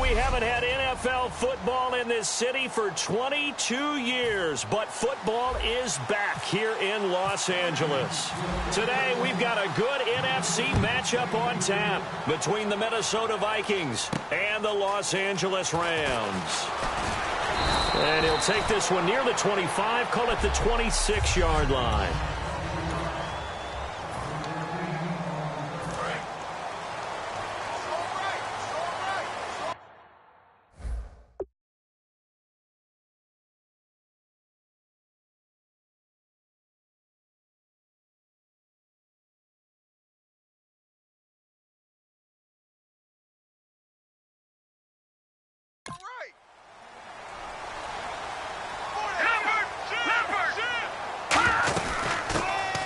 we haven't had NFL football in this city for 22 years, but football is back here in Los Angeles. Today, we've got a good NFC matchup on tap between the Minnesota Vikings and the Los Angeles Rams. And he'll take this one near the 25, call it the 26-yard line.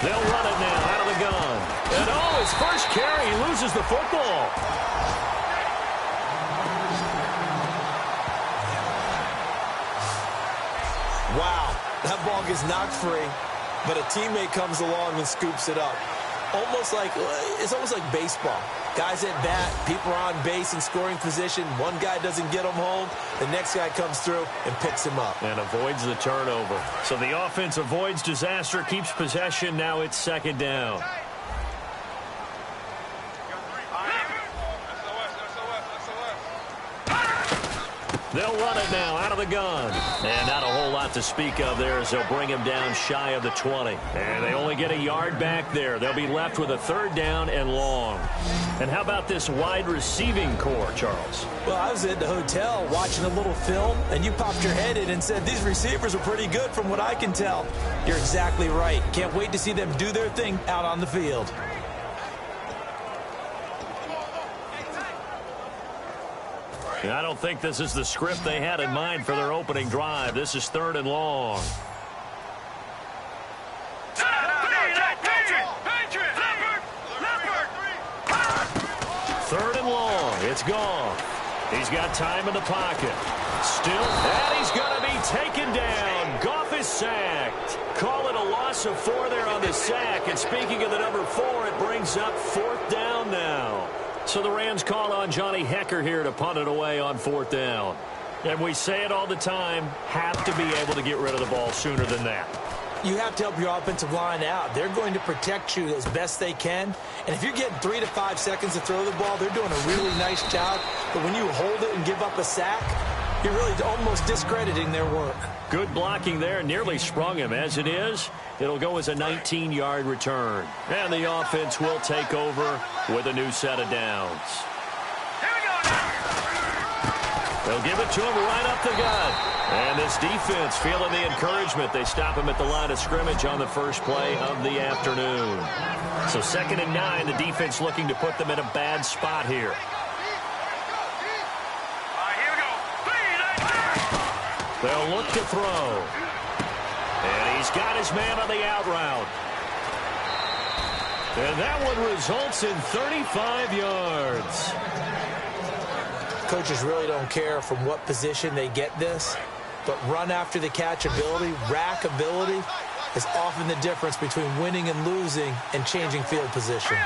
They'll run it now out of the gun. And his first carry, he loses the football. Wow, that ball gets knocked free, but a teammate comes along and scoops it up. It's almost like baseball. Guys at bat, people are on base in scoring position. One guy doesn't get him home. The next guy comes through and picks him up. And avoids the turnover. So the offense avoids disaster, keeps possession. Now it's second down. They'll run it now out of the gun. And not a whole lot to speak of there as they'll bring him down shy of the 20. And they only get a yard back there. They'll be left with a third down and long. And how about this wide receiving core, Charles? Well, I was at the hotel watching a little film, and you popped your head in and said, these receivers are pretty good from what I can tell. You're exactly right. Can't wait to see them do their thing out on the field. I don't think this is the script they had in mind for their opening drive. This is third and long. Third and long. It's gone. He's got time in the pocket. Still, and he's going to be taken down. Goff is sacked. Call it a loss of 4 there on the sack. And speaking of the number 4, it brings up fourth down now. So the Rams call on Johnny Hecker here to punt it away on fourth down. And we say it all the time, have to be able to get rid of the ball sooner than that. You have to help your offensive line out. They're going to protect you as best they can. And if you're getting 3 to 5 seconds to throw the ball, they're doing a really nice job. But when you hold it and give up a sack, you're really almost discrediting their work. Good blocking there, nearly sprung him. As it is, it'll go as a 19-yard return. And the offense will take over with a new set of downs. They'll give it to him right up the gut. And this defense feeling the encouragement. They stop him at the line of scrimmage on the first play of the afternoon. So 2nd and 9, the defense looking to put them in a bad spot here. They'll look to throw. And he's got his man on the out route. And that one results in 35 yards. Coaches really don't care from what position they get this, but run after the catch ability, rack ability, is often the difference between winning and losing and changing field position.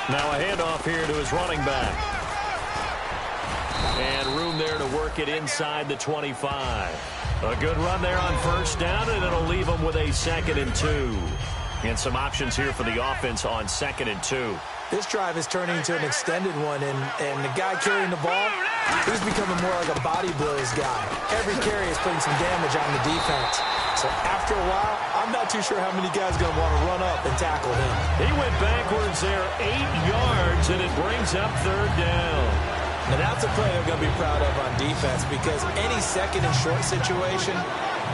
Now a handoff here to his running back. And room there to work it inside the 25. A good run there on first down, and it'll leave him with a 2nd and 2. And some options here for the offense on 2nd and 2. This drive is turning into an extended one, and the guy carrying the ball, he's becoming more like a body blows guy. Every carry is putting some damage on the defense. So after a while, I'm not too sure how many guys are going to want to run up and tackle him. He went backwards there 8 yards, and it brings up third down. Now that's a play they're going to be proud of on defense, because any second and short situation,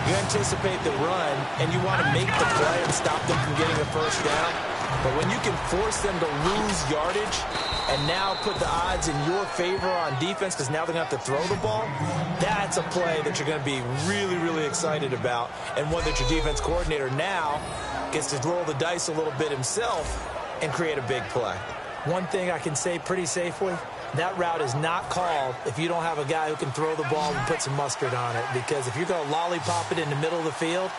you anticipate the run, and you want to make the play and stop them from getting a first down. But when you can force them to lose yardage and now put the odds in your favor on defense because now they're going to have to throw the ball, that's a play that you're going to be really, really excited about, and one that your defense coordinator now gets to roll the dice a little bit himself and create a big play. One thing I can say pretty safely, that route is not called if you don't have a guy who can throw the ball and put some mustard on it, because if you're going to lollipop it in the middle of the field,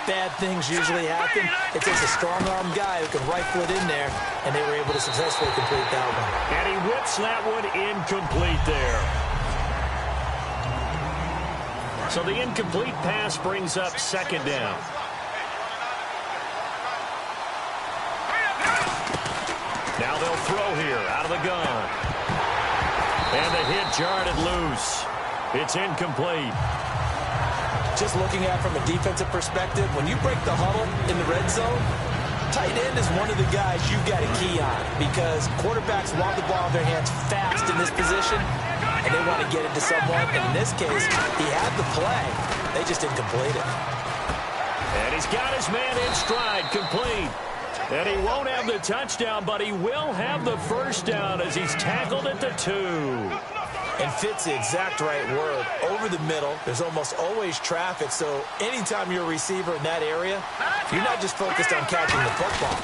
bad things usually happen. It takes a strong-arm guy who can rifle it in there, and they were able to successfully complete that one. And he whips that one incomplete there. So the incomplete pass brings up second down. Now they'll throw here out of the gun. And the hit jarred it loose. It's incomplete. Just looking at it from a defensive perspective, when you break the huddle in the red zone, tight end is one of the guys you've got a key on because quarterbacks want the ball in their hands fast in this position, and they want to get it to someone. And in this case, he had the play. They just didn't complete it. And he's got his man in stride, complete. And he won't have the touchdown, but he will have the first down as he's tackled at the 2. And fits the exact right word. Over the middle, there's almost always traffic, so anytime you're a receiver in that area, you're not just focused on catching the football.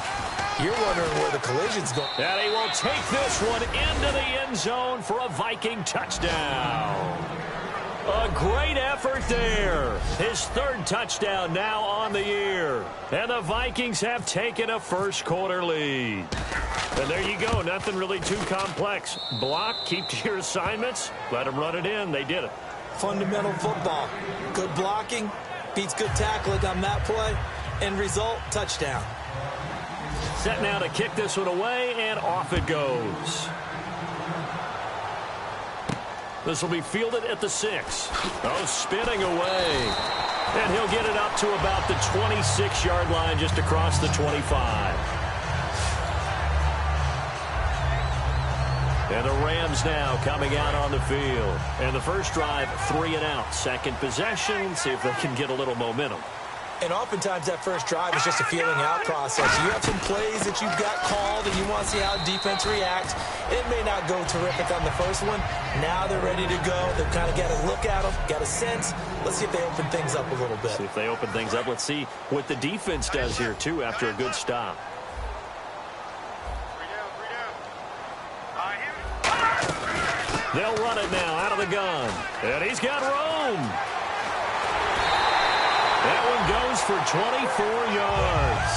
You're wondering where the collision's going. And he will take this one into the end zone for a Viking touchdown. A great effort there. His third touchdown now on the year. And the Vikings have taken a first-quarter lead. And there you go. Nothing really too complex. Block, keep to your assignments, let them run it in. They did it. Fundamental football. Good blocking, beats good tackling on that play. End result, touchdown. Set now to kick this one away, and off it goes. This will be fielded at the 6. Oh, spinning away. And he'll get it up to about the 26-yard line just across the 25. And the Rams now coming out on the field. And the first drive, 3 and out. Second possession, see if they can get a little momentum. And oftentimes that first drive is just a feeling out process. You have some plays that you've got called and you want to see how defense reacts. It may not go terrific on the first one. Now they're ready to go. They've kind of got to look at them, got a sense. Let's see if they open things up a little bit. See if they open things up. Let's see what the defense does here, too, after a good stop. They'll run it now out of the gun. And he's got room. That one goes for 24 yards.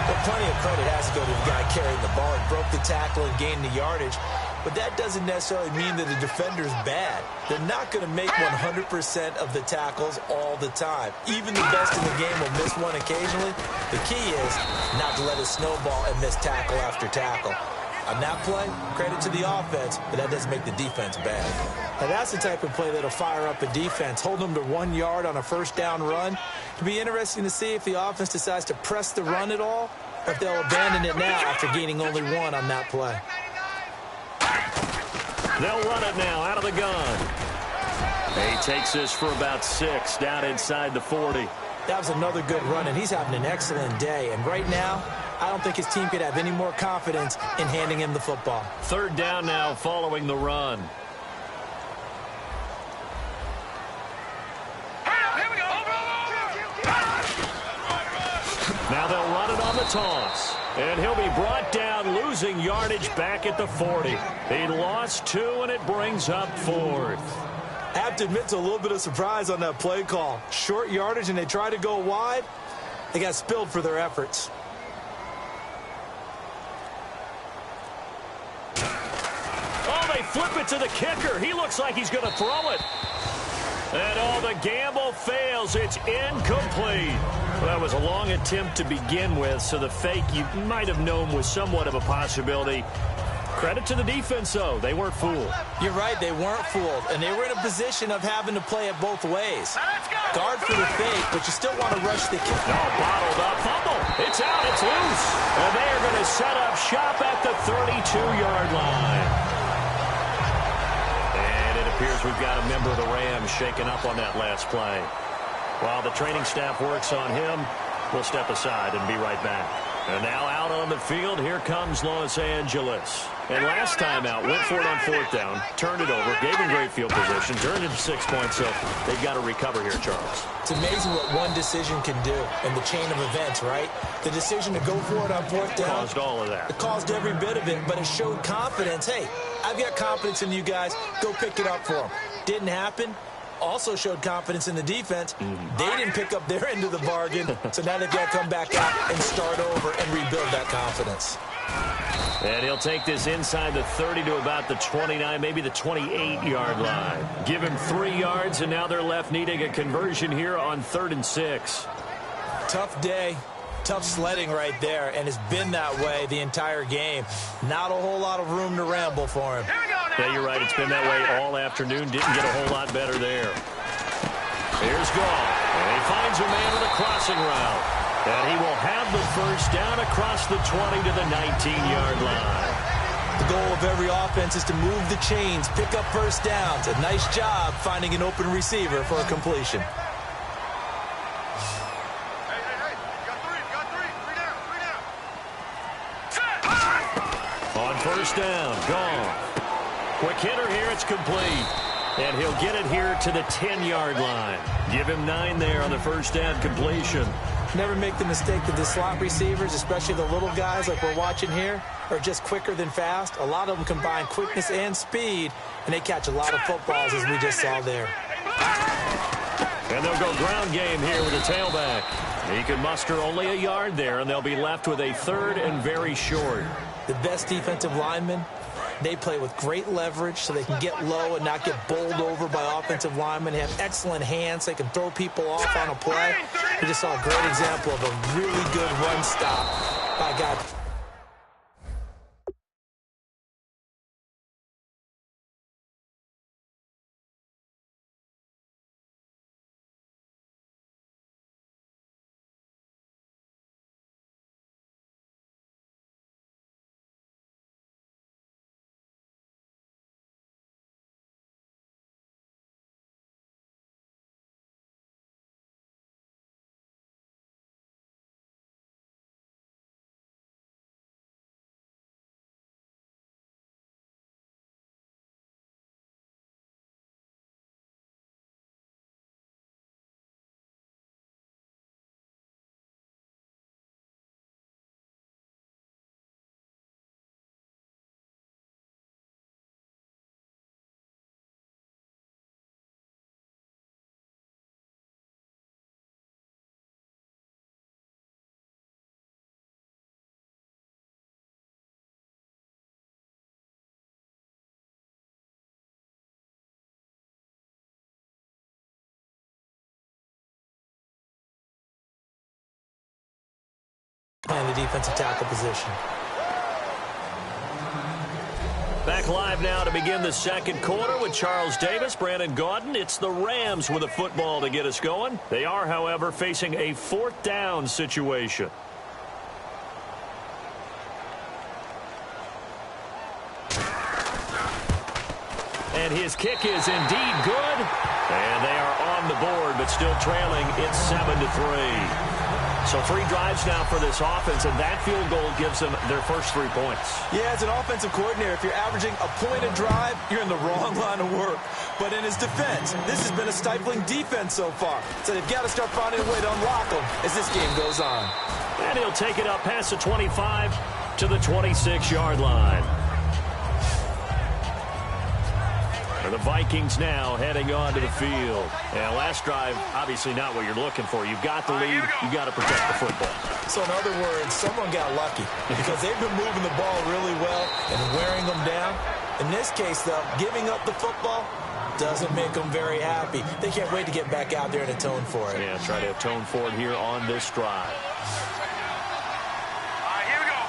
Well, plenty of credit has to go to the guy carrying the ball. He broke the tackle and gained the yardage. But that doesn't necessarily mean that the defender's bad. They're not going to make 100% of the tackles all the time. Even the best in the game will miss one occasionally. The key is not to let it snowball and miss tackle after tackle. On that play, credit to the offense, but that doesn't make the defense bad. Now that's the type of play that'll fire up a defense. Hold them to 1 yard on a first down run. It'll be interesting to see if the offense decides to press the run at all, or if they'll abandon it now after gaining only 1 on that play. They'll run it now out of the gun. He takes this for about 6 down inside the 40. That was another good run, and he's having an excellent day. And right now, I don't think his team could have any more confidence in handing him the football. Third down now following the run. Now they'll run it on the toss. And he'll be brought down, losing yardage back at the 40. He lost 2, and it brings up 4th. I have to admit to a little bit of surprise on that play call. Short yardage, and they try to go wide. They got spilled for their efforts. Oh, they flip it to the kicker. He looks like he's going to throw it. And the gamble fails. It's incomplete. Well, that was a long attempt to begin with, so the fake you might have known was somewhat of a possibility. Credit to the defense, though. They weren't fooled. You're right. They weren't fooled, and they were in a position of having to play it both ways. Guard for the fake, but you still want to rush the kick. Bottled up fumble. It's out. It's loose. And they are going to set up shop at the 32-yard line. And it appears we've got a member of the Rams shaken up on that last play. While the training staff works on him, we'll step aside and be right back. And now out on the field, here comes Los Angeles. And last time out, went for it on 4th down, turned it over, gave him great field position, turned it to 6 points, so they've got to recover here, Charles. It's amazing what one decision can do in the chain of events, right? The decision to go for it on 4th down. Caused all of that. It caused every bit of it, but it showed confidence. Hey, I've got confidence in you guys. Go pick it up for them. Didn't happen. also showed confidence in the defense. They didn't pick up their end of the bargain, so now they've got to come back out and start over and rebuild that confidence. And he'll take this inside the 30 to about the 29, maybe the 28-yard line. Give him 3 yards, and now they're left needing a conversion here on 3rd and 6. Tough day. Tough sledding right there, and it's been that way the entire game. Not a whole lot of room to ramble for him. Yeah, you're right. It's been that way all afternoon. Didn't get a whole lot better there. Here's Goff, and he finds a man with a crossing route. And he will have the first down across the 20 to the 19-yard line. The goal of every offense is to move the chains, pick up first downs. A nice job finding an open receiver for a completion. On first down, Goff. Quick hitter here, it's complete. And he'll get it here to the 10-yard line. Give him 9 there on the first down completion. Never make the mistake that the slot receivers, especially the little guys like we're watching here, are just quicker than fast. A lot of them combine quickness and speed, and they catch a lot of footballs, as we just saw there. And they'll go ground game here with a tailback. He can muster only a yard there, and they'll be left with a 3rd and very short. The best defensive linemen, they play with great leverage so they can get low and not get bowled over by offensive linemen. They have excellent hands. They can throw people off on a play. We just saw a great example of a really good run stop by a guy. Playing the defensive tackle position. Back live now to begin the second quarter with Charles Davis, Brandon Gaudin. It's the Rams with a football to get us going. They are, however, facing a 4th down situation. And his kick is indeed good. And they are on the board, but still trailing. It's 7-3. So 3 drives now for this offense, and that field goal gives them their first 3 points. Yeah, as an offensive coordinator, if you're averaging a point a drive, you're in the wrong line of work. But in his defense, this has been a stifling defense so far. So they've got to start finding a way to unlock them as this game goes on. And he'll take it up past the 25 to the 26-yard line. The Vikings now heading onto the field. And last drive, obviously not what you're looking for. You've got the lead. You've got to protect the football. So in other words, someone got lucky because they've been moving the ball really well and wearing them down. In this case, though, giving up the football doesn't make them very happy. They can't wait to get back out there and atone for it. Yeah, try to atone for it here on this drive. Here we go.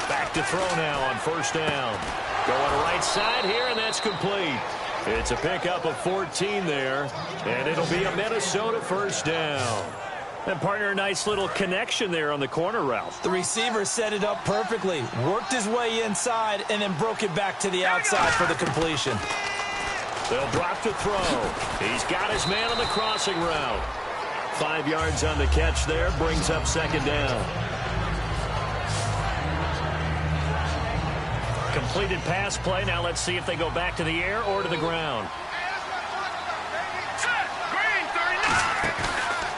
Back to throw now on first down. Going right side here, and that's complete. It's a pickup of 14 there, and it'll be a Minnesota first down. And, partner, a nice little connection there on the corner route. The receiver set it up perfectly, worked his way inside, and then broke it back to the outside for the completion. They'll drop to throw. He's got his man on the crossing route. 5 yards on the catch there, brings up second down. Completed pass play. Now let's see if they go back to the air or to the ground.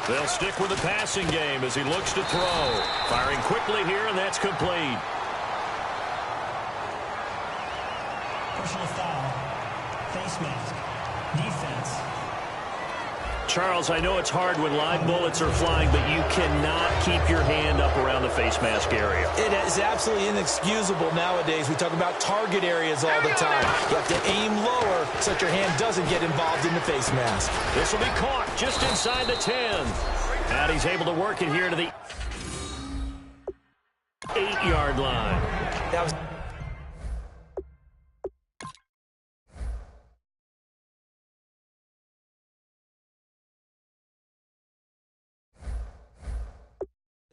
They'll stick with the passing game as he looks to throw. Firing quickly here, and that's complete. Personal foul. Face mask. Defense. Charles, I know it's hard when live bullets are flying, but you cannot keep your hand up around the face mask area. It is absolutely inexcusable nowadays. We talk about target areas all the time. You have to aim lower so that your hand doesn't get involved in the face mask. This will be caught just inside the 10. And he's able to work it here to the 8-yard line. That was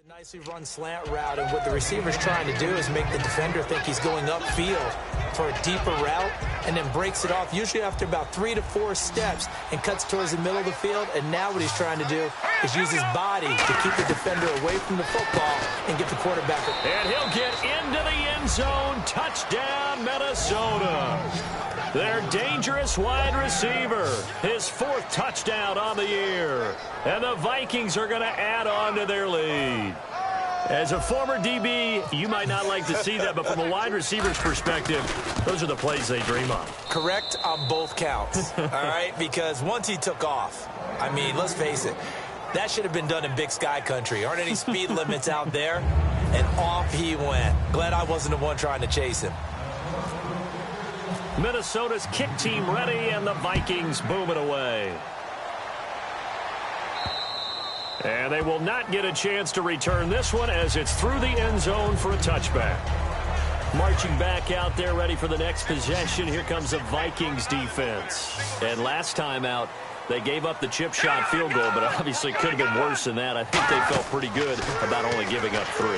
nicely run slant route, and what the receiver's trying to do is make the defender think he's going upfield for a deeper route, and then breaks it off, usually after about 3 to 4 steps, and cuts towards the middle of the field. And now what he's trying to do is use his body to keep the defender away from the football and get the quarterback. And he'll get into the end zone. Touchdown, Minnesota. Their dangerous wide receiver. His 4th touchdown on the year. And the Vikings are going to add on to their lead. As a former DB, you might not like to see that, but from a wide receiver's perspective, those are the plays they dream of. Correct on both counts, all right? Because once he took off, I mean, let's face it, that should have been done in Big Sky country. Aren't any speed limits out there? And off he went. Glad I wasn't the one trying to chase him. Minnesota's kick team ready, and the Vikings boom it away. And they will not get a chance to return this one as it's through the end zone for a touchback. Marching back out there ready for the next possession. Here comes the Vikings defense. And last time out, they gave up the chip shot field goal, but obviously could have been worse than that. I think they felt pretty good about only giving up 3. No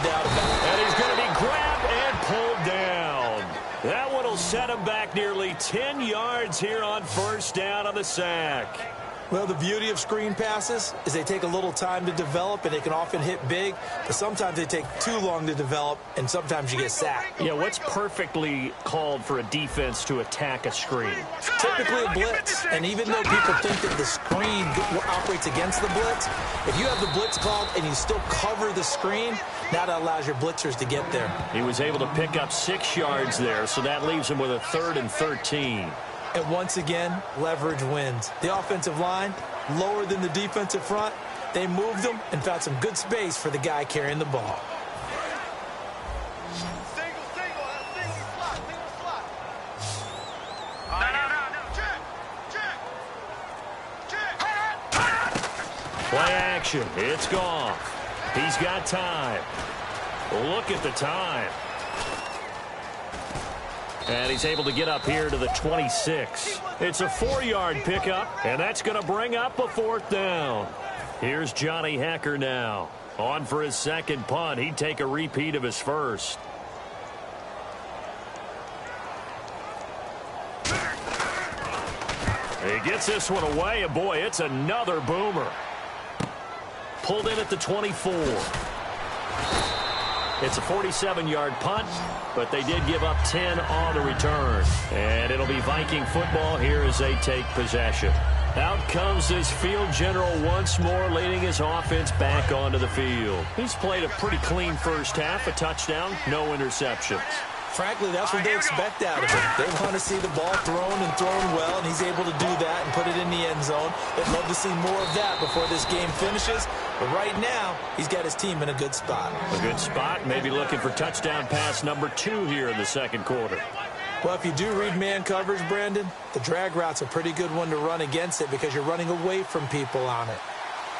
doubt about it. And he's going to be grabbed and pulled down. That one will set him back nearly 10 yards here on first down on the sack. Well, the beauty of screen passes is they take a little time to develop, and they can often hit big, but sometimes they take too long to develop, and sometimes you get sacked. Yeah, what's perfectly called for a defense to attack a screen? Typically a blitz, and even though people think that the screen operates against the blitz, if you have the blitz called and you still cover the screen, now that allows your blitzers to get there. He was able to pick up 6 yards there, so that leaves him with a 3rd and 13. And once again, leverage wins. The offensive line, lower than the defensive front. They moved them and found some good space for the guy carrying the ball. Play action. It's gone. He's got time. Look at the time. And he's able to get up here to the 26. It's a 4-yard pickup, and that's going to bring up a 4th down. Here's Johnny Hecker now. On for his 2nd punt. He'd take a repeat of his 1st. He gets this one away, and boy, it's another boomer. Pulled in at the 24. It's a 47-yard punt, but they did give up 10 on the return. And it'll be Viking football here as they take possession. Out comes this field general once more, leading his offense back onto the field. He's played a pretty clean first half, a touchdown, no interceptions. Frankly, that's what they expect out of him. They want to see the ball thrown and thrown well, and he's able to do that and put it in the end zone. They'd love to see more of that before this game finishes. But right now, he's got his team in a good spot. A good spot, maybe looking for touchdown pass number 2 here in the 2nd quarter. Well, if you do read man coverage, Brandon, the drag route's a pretty good one to run against it because you're running away from people on it.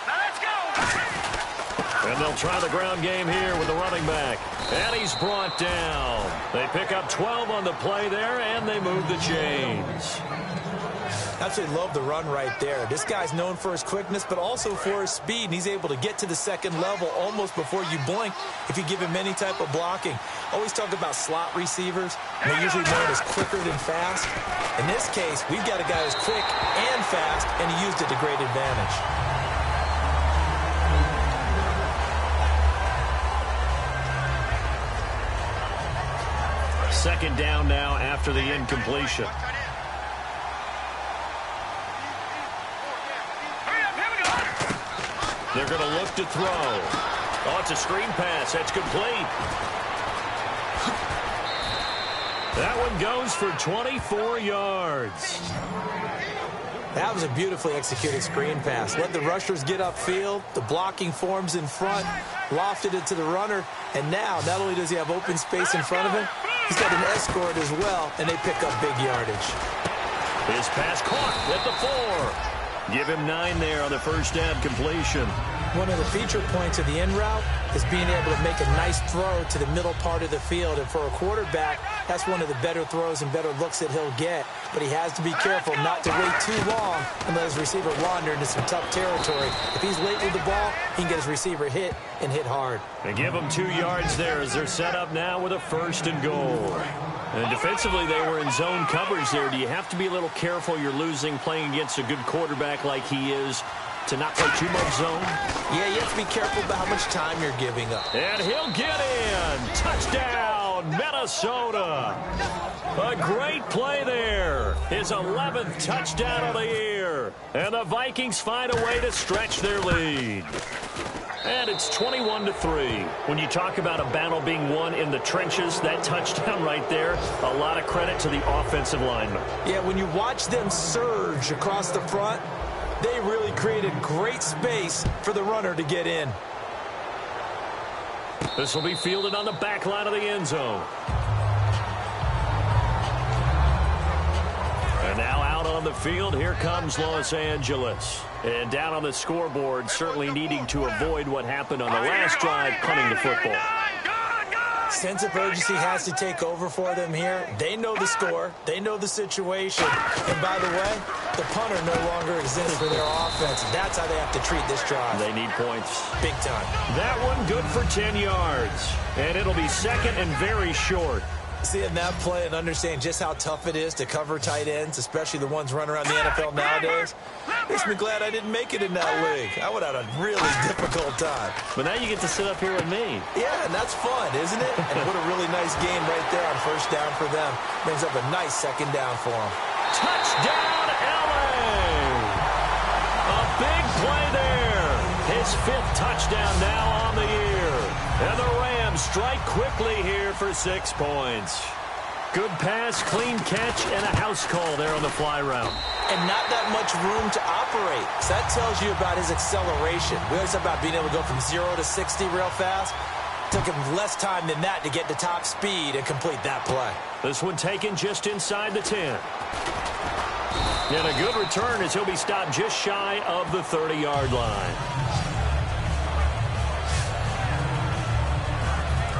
Now let's go! And they'll try the ground game here with the running back. And he's brought down. They pick up 12 on the play there, and they move the chains. Absolutely love the run right there. This guy's known for his quickness, but also for his speed. And he's able to get to the 2nd level almost before you blink if you give him any type of blocking. Always talk about slot receivers. They're usually known as quicker than fast. In this case, we've got a guy who's quick and fast, and he used it to great advantage. Second down now after the incompletion. They're going to look to throw. Oh, it's a screen pass. That's complete. That one goes for 24 yards. That was a beautifully executed screen pass. Let the rushers get upfield. The blocking forms in front. Lofted it to the runner. And now, not only does he have open space in front of him, he's got an escort as well, and they pick up big yardage. His pass caught at the 4. Give him 9 there on the first down completion. One of the feature points of the in route is being able to make a nice throw to the middle part of the field. And for a quarterback, that's one of the better throws and better looks that he'll get. But he has to be careful not to wait too long and let his receiver wander into some tough territory. If he's late with the ball, he can get his receiver hit and hit hard. They give him 2 yards there as they're set up now with a 1st and goal. And defensively, they were in zone coverage there. Do you have to be a little careful? You're losing playing against a good quarterback like he is to not play too much zone? Yeah, you have to be careful about how much time you're giving up. And he'll get in. Touchdown, Minnesota. A great play there. His 11th touchdown of the year. And the Vikings find a way to stretch their lead. And it's 21-3. When you talk about a battle being won in the trenches, that touchdown right there, a lot of credit to the offensive linemen. Yeah, when you watch them surge across the front, they really created great space for the runner to get in. This will be fielded on the back line of the end zone. And now out on the field, here comes Los Angeles. And down on the scoreboard, certainly needing to avoid what happened on the last drive, punting the football. Sense of urgency has to take over for them here. They know the score. They know the situation. And by the way, the punter no longer exists for their offense. That's how they have to treat this drive. They need points. Big time. That one good for 10 yards. And it'll be 2nd and very short. Seeing that play and understand just how tough it is to cover tight ends, especially the ones running around the NFL nowadays, makes me glad I didn't make it in that league. I would have had a really difficult time. But now you get to sit up here with me. Yeah, and that's fun, isn't it? And what a really nice game right there on 1st down for them. Brings up a nice 2nd down for them. Touchdown, LA! A big play there. His 5th touchdown now on the year. And the Rams strike quickly here for 6 points. Good pass, clean catch, and a house call there on the fly route. And not that much room to operate. So that tells you about his acceleration. We always talk about being able to go from 0 to 60 real fast. Took him less time than that to get to top speed and complete that play. This one taken just inside the 10. And a good return as he'll be stopped just shy of the 30-yard line.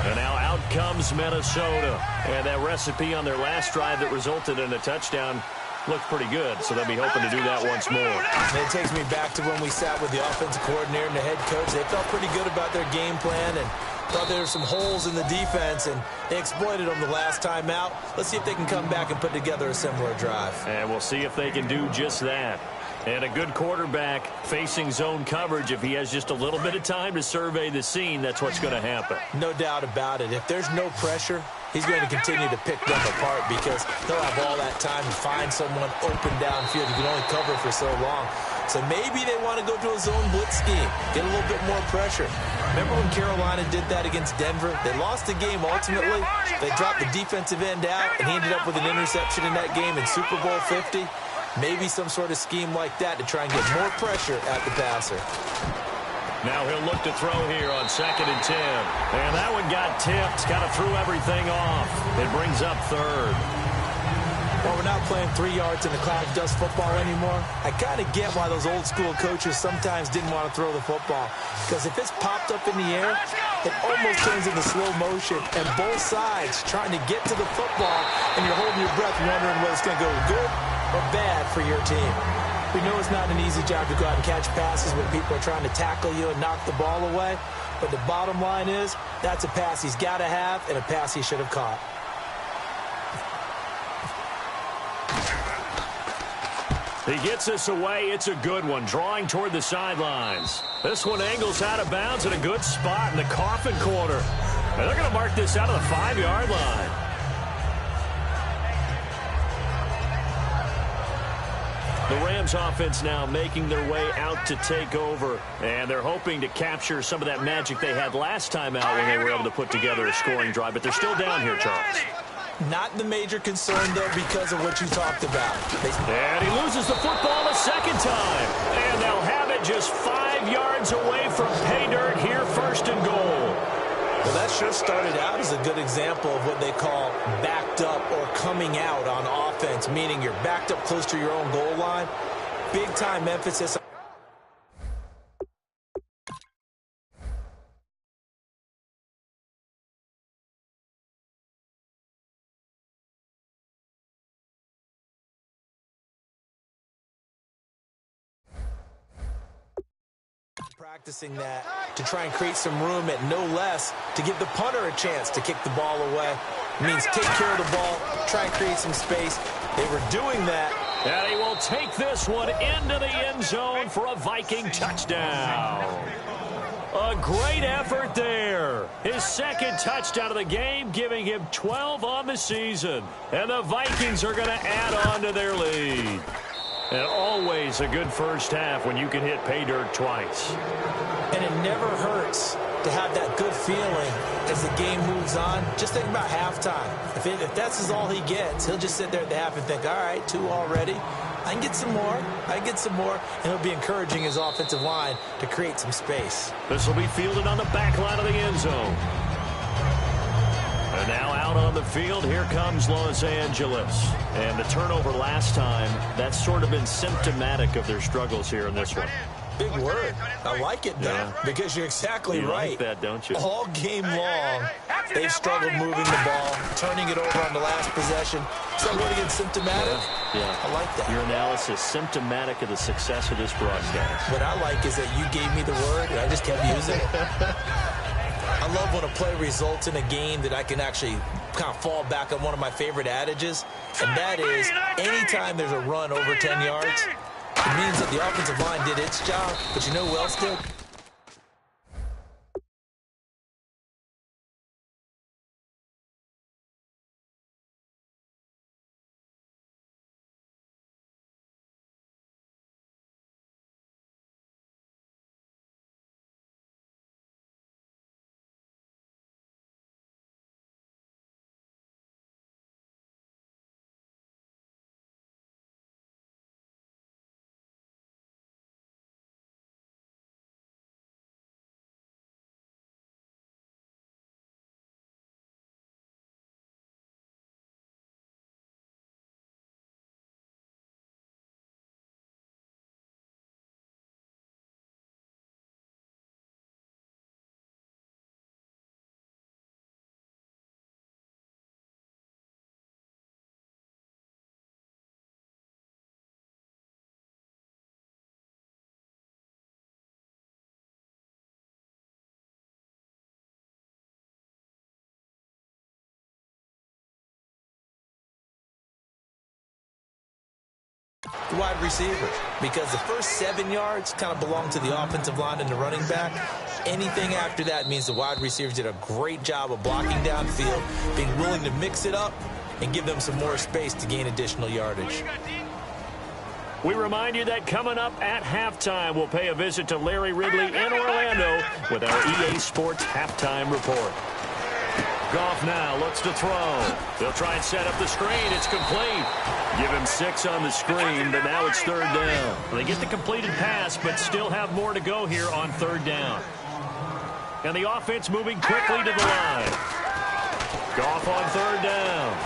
And now out comes Minnesota. And that recipe on their last drive that resulted in a touchdown looked pretty good, so they'll be hoping to do that once more. And it takes me back to when we sat with the offensive coordinator and the head coach. They felt pretty good about their game plan and thought there were some holes in the defense, and they exploited them the last time out. Let's see if they can come back and put together a similar drive. And we'll see if they can do just that. And a good quarterback facing zone coverage, if he has just a little bit of time to survey the scene, that's what's going to happen. No doubt about it. If there's no pressure, he's going to continue to pick them apart because he'll have all that time to find someone open downfield. You can only cover for so long. So maybe they want to go to a zone blitz scheme, get a little bit more pressure. Remember when Carolina did that against Denver? They lost the game ultimately. They dropped the defensive end out, and he ended up with an interception in that game in Super Bowl 50. Maybe some sort of scheme like that to try and get more pressure at the passer. Now he'll look to throw here on 2nd and 10. And that one got tipped, kind of threw everything off. It brings up 3rd. Well, we're not playing 3 yards in the cloud dust football anymore. I kind of get why those old school coaches sometimes didn't want to throw the football. Because if it's popped up in the air, it almost turns into slow motion. And both sides trying to get to the football, and you're holding your breath wondering whether it's going to go good or bad for your team. We know it's not an easy job to go out and catch passes when people are trying to tackle you and knock the ball away. But the bottom line is, that's a pass he's got to have and a pass he should have caught. He gets this away. It's a good one, drawing toward the sidelines. This one angles out of bounds in a good spot in the coffin corner. And they're going to mark this out of the 5-yard line. The Rams offense now making their way out to take over, and they're hoping to capture some of that magic they had last time out when they were able to put together a scoring drive, but they're still down here, Charles. Not the major concern, though, because of what you talked about. And he loses the football the second time. And they'll have it just 5 yards away from pay dirt here, first and goal. Well, that sure started out as a good example of what they call backed up or coming out on offense, meaning you're backed up close to your own goal line. Big-time emphasis. Practicing that to try and create some room at no less to give the punter a chance to kick the ball away. It means take care of the ball, try and create some space. They were doing that. And he will take this one into the end zone for a Viking touchdown. A great effort there. His second touchdown of the game, giving him 12 on the season. And the Vikings are going to add on to their lead. And always a good first half when you can hit pay dirt twice. And it never hurts to have that good feeling as the game moves on. Just think about halftime. If that's all he gets, he'll just sit there at the half and think, all right, 2 already. I can get some more. I can get some more. And he'll be encouraging his offensive line to create some space. This will be fielded on the back line of the end zone. And now out on the field, here comes Los Angeles. And the turnover last time, that's sort of been symptomatic of their struggles here in this one. Big word. I like it, though, because you're exactly right. You like that, don't you? All game long, they've struggled moving the ball, turning it over on the last possession. So what again, symptomatic? Yeah. I like that. Your analysis, symptomatic of the success of this broadcast. What I like is that you gave me the word, and I just kept using it. I love when a play results in a game that I can actually kind of fall back on one of my favorite adages, and that is anytime there's a run over 10 yards, it means that the offensive line did its job, but you know who else did? The wide receiver, because the first 7 yards kind of belong to the offensive line and the running back. Anything after that means the wide receivers did a great job of blocking downfield, being willing to mix it up and give them some more space to gain additional yardage. We remind you that coming up at halftime, we'll pay a visit to Larry Ridley in Orlando with our EA Sports Halftime Report. Goff now looks to throw. They'll try and set up the screen. It's complete. Give him 6 on the screen, but now it's 3rd down. They get the completed pass, but still have more to go here on 3rd down. And the offense moving quickly to the line. Goff on 3rd down.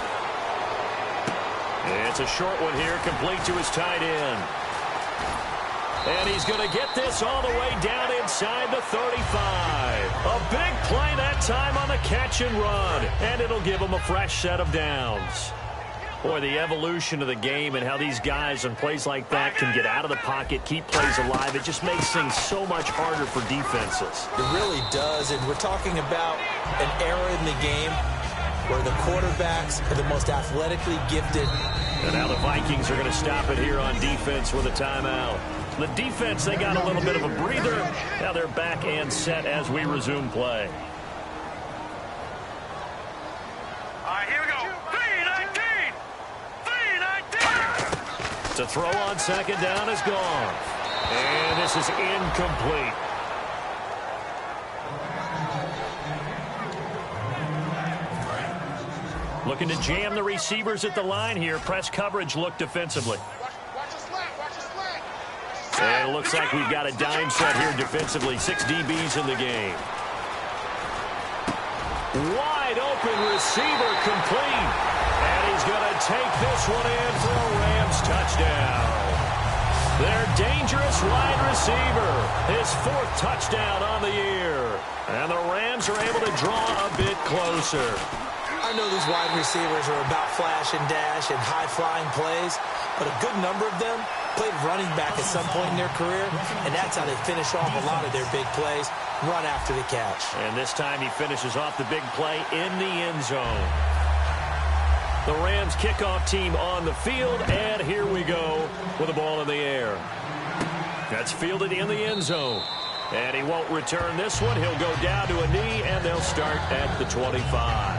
It's a short one here, complete to his tight end. And he's going to get this all the way down inside the 35. A big play that time on the catch and run. And it'll give him a fresh set of downs. Boy, the evolution of the game and how these guys on plays like that can get out of the pocket, keep plays alive, it just makes things so much harder for defenses. It really does, and we're talking about an era in the game where the quarterbacks are the most athletically gifted. And now the Vikings are going to stop it here on defense with a timeout. The defense, they got a little bit of a breather. Now they're back and set as we resume play. All right, here we go. 3-19. 3-19. To throw on 2nd down is gone. And this is incomplete. Looking to jam the receivers at the line here. Press coverage look defensively. And it looks like we've got a dime set here defensively. 6 DBs in the game. Wide open receiver complete. And he's going to take this one in for a Rams touchdown. Their dangerous wide receiver. His 4th touchdown on the year. And the Rams are able to draw a bit closer. I know these wide receivers are about flash and dash and high-flying plays, but a good number of them played running back at some point in their career, and that's how they finish off a lot of their big plays, run after the catch. And this time he finishes off the big play in the end zone. The Rams kickoff team on the field, and here we go with the ball in the air. That's fielded in the end zone. And he won't return this one. He'll go down to a knee, and they'll start at the 25.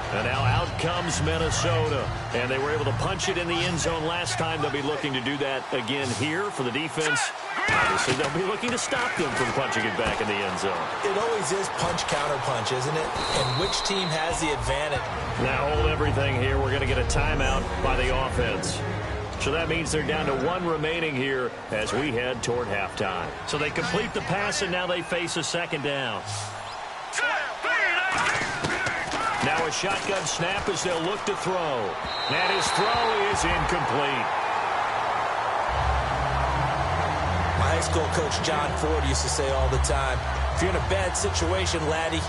And now out comes Minnesota. And they were able to punch it in the end zone last time. They'll be looking to do that again here for the defense. Obviously, they'll be looking to stop them from punching it back in the end zone. It always is punch-counter-punch, isn't it? And which team has the advantage? Now hold everything here. We're going to get a timeout by the offense. So that means they're down to 1 remaining here as we head toward halftime. So they complete the pass, and now they face a second down. Now a shotgun snap as they'll look to throw. And his throw is incomplete. My high school coach, John Ford, used to say all the time, if you're in a bad situation, laddie,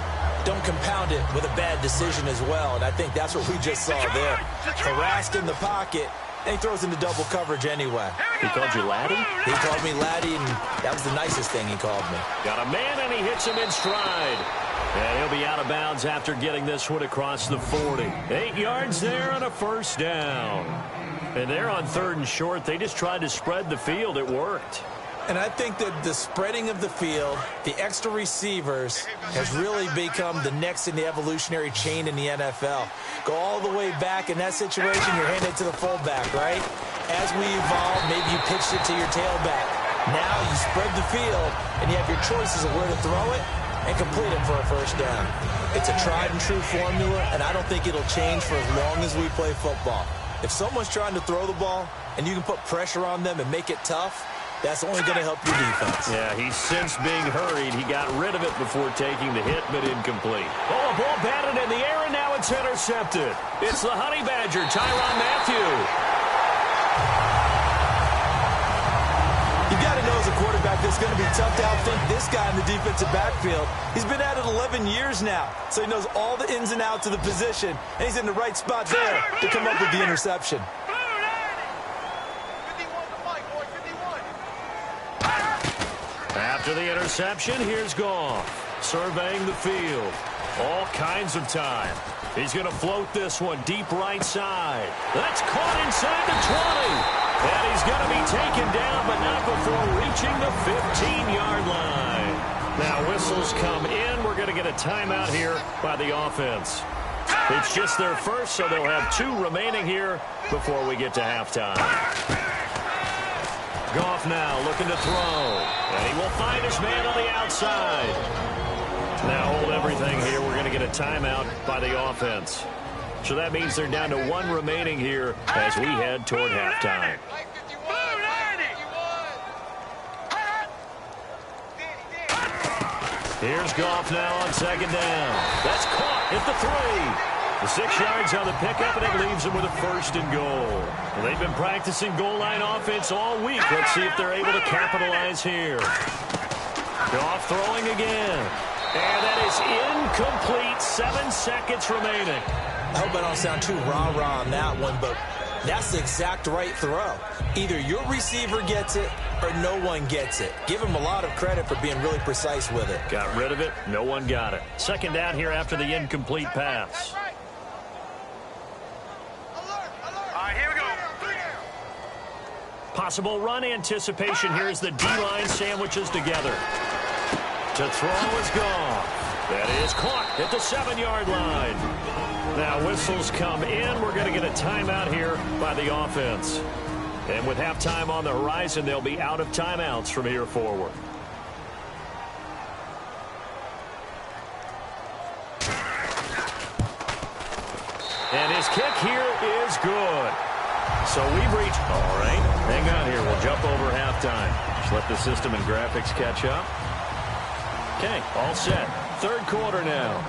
don't compound it with a bad decision as well. And I think that's what we just saw there. Harassed in the pocket, and he throws into double coverage anyway. He called you laddie? He called me laddie, and that was the nicest thing he called me. Got a man, and he hits him in stride. And he'll be out of bounds after getting this one across the 40. 8 yards there on a first down. And they're on 3rd and short. They just tried to spread the field. It worked. And I think that the spreading of the field, the extra receivers, has really become the next in the evolutionary chain in the NFL. Go all the way back in that situation, you're handed to the fullback, right? As we evolve, maybe you pitched it to your tailback. Now you spread the field, and you have your choices of where to throw it and complete it for a first down. It's a tried and true formula, and I don't think it'll change for as long as we play football. If someone's trying to throw the ball and you can put pressure on them and make it tough, that's only going to help your defense. Yeah, he's since being hurried. He got rid of it before taking the hit, but incomplete. Oh, a ball batted in the air, and now it's intercepted. It's the Honey Badger, Tyrann Mathieu. You got to know as a quarterback it's going to be tough to outthink this guy in the defensive backfield. He's been at it 11 years now, so he knows all the ins and outs of the position, and he's in the right spot there to come up with the interception. After the interception, here's Goff, surveying the field. All kinds of time. He's going to float this one deep right side. That's caught inside the 20. And he's going to be taken down, but not before reaching the 15-yard line. Now whistles come in. We're going to get a timeout here by the offense. It's just their first, so they'll have 2 remaining here before we get to halftime. Goff now looking to throw. And he will find his man on the outside. Now hold everything here. We're going to get a timeout by the offense. So that means they're down to 1 remaining here as we head toward halftime. Here's Goff now on 2nd down. That's caught at the 3. The 6 yards on the pickup, and it leaves them with a 1st and goal. Well, they've been practicing goal line offense all week. Let's see if they're able to capitalize here. Goff throwing again. And that is incomplete. 7 seconds remaining. I hope I don't sound too rah-rah on that one, but that's the exact right throw. Either your receiver gets it or no one gets it. Give him a lot of credit for being really precise with it. Got rid of it. No one got it. 2nd down here after the incomplete pass. Here we go. Possible run anticipation here as the D-line sandwiches together. To throw is Goff. That is caught at the 7-yard line. Now whistles come in. We're going to get a timeout here by the offense. And with halftime on the horizon, they'll be out of timeouts from here forward. And his kick here is good. So we've reached, all right, hang on here. We'll jump over halftime. Just let the system and graphics catch up. Okay, all set. Third quarter now.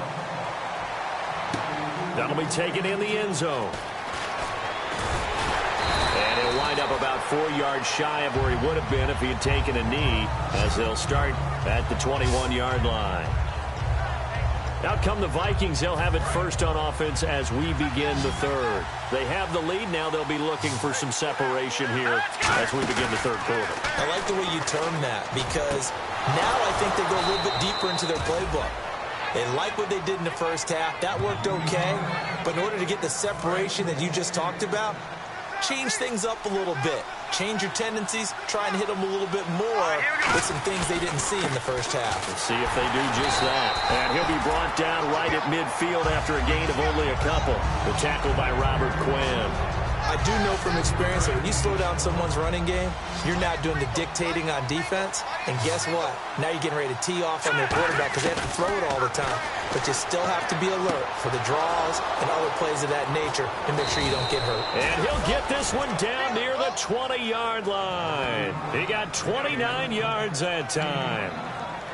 That'll be taken in the end zone. And he'll wind up about 4 yards shy of where he would have been if he had taken a knee, as they'll start at the 21-yard line. Out come the Vikings. They'll have it first on offense as we begin the third. They have the lead. Now they'll be looking for some separation here as we begin the third quarter. I like the way you term that, because now I think they go a little bit deeper into their playbook. They like what they did in the first half. That worked okay. But in order to get the separation that you just talked about, change things up a little bit. Change your tendencies, try and hit them a little bit more with some things they didn't see in the first half. Let's see if they do just that. And he'll be brought down right at midfield after a gain of only a couple. The tackle by Robert Quinn. I do know from experience that when you slow down someone's running game, you're not doing the dictating on defense. And guess what? Now you're getting ready to tee off on their quarterback because they have to throw it all the time. But you still have to be alert for the draws and other plays of that nature to make sure you don't get hurt. And he'll get this one down near the 20-yard line. He got 29 yards that time.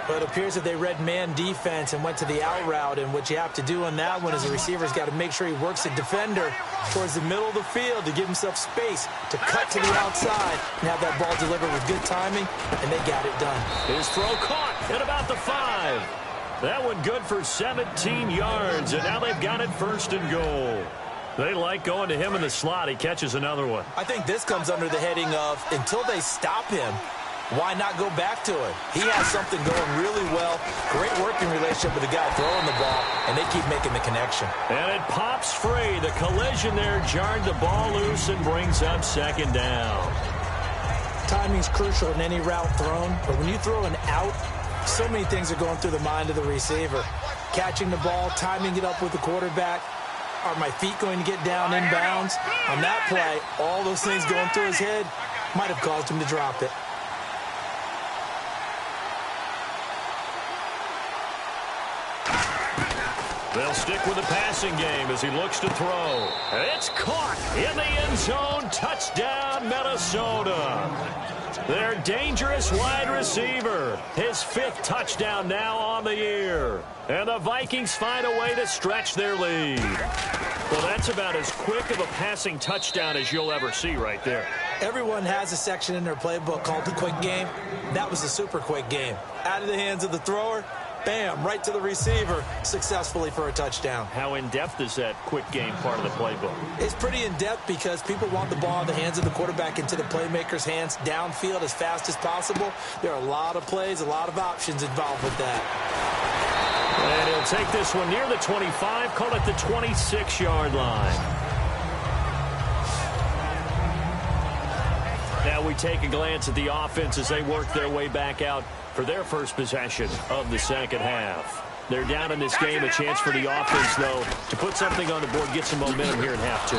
But it appears that they read man defense and went to the out route. And what you have to do on that one is the receiver's got to make sure he works the defender towards the middle of the field to give himself space to cut to the outside and have that ball delivered with good timing, and they got it done. His throw caught at about the 5. That one good for 17 yards, and now they've got it first and goal. They like going to him in the slot. He catches another one. I think this comes under the heading of until they stop him, why not go back to it? He has something going really well. Great working relationship with the guy throwing the ball, and they keep making the connection. And it pops free. The collision there jarred the ball loose and brings up second down. Timing's crucial in any route thrown, but when you throw an out, so many things are going through the mind of the receiver. Catching the ball, timing it up with the quarterback. Are my feet going to get down inbounds? On that play, all those things going through his head might have caused him to drop it. They'll stick with the passing game as he looks to throw. It's caught in the end zone. Touchdown, Minnesota. Their dangerous wide receiver. His 5th touchdown now on the year. And the Vikings find a way to stretch their lead. Well, that's about as quick of a passing touchdown as you'll ever see right there. Everyone has a section in their playbook called the quick game. That was a super quick game. Out of the hands of the thrower, bam, right to the receiver, successfully for a touchdown. How in-depth is that quick game part of the playbook? It's pretty in-depth because people want the ball in the hands of the quarterback into the playmaker's hands downfield as fast as possible. There are a lot of plays, a lot of options involved with that. And he'll take this one near the 25, call it the 26-yard line. Now we take a glance at the offense as they work their way back out for their first possession of the second half. They're down in this game. A chance for the offense, though, to put something on the board, get some momentum here in half 2.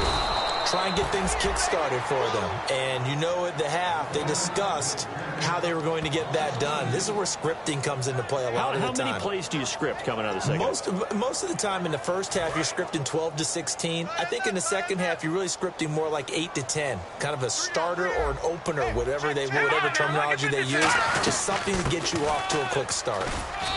Try and get things kick-started for them. And you know at the half, they discussed how they were going to get that done. This is where scripting comes into play a lot of the time. How many plays do you script coming out of the second half? Most of the time in the first half, you're scripting 12 to 16. I think in the second half, you're really scripting more like 8 to 10. Kind of a starter or an opener, whatever terminology they use. Just something to get you off to a quick start.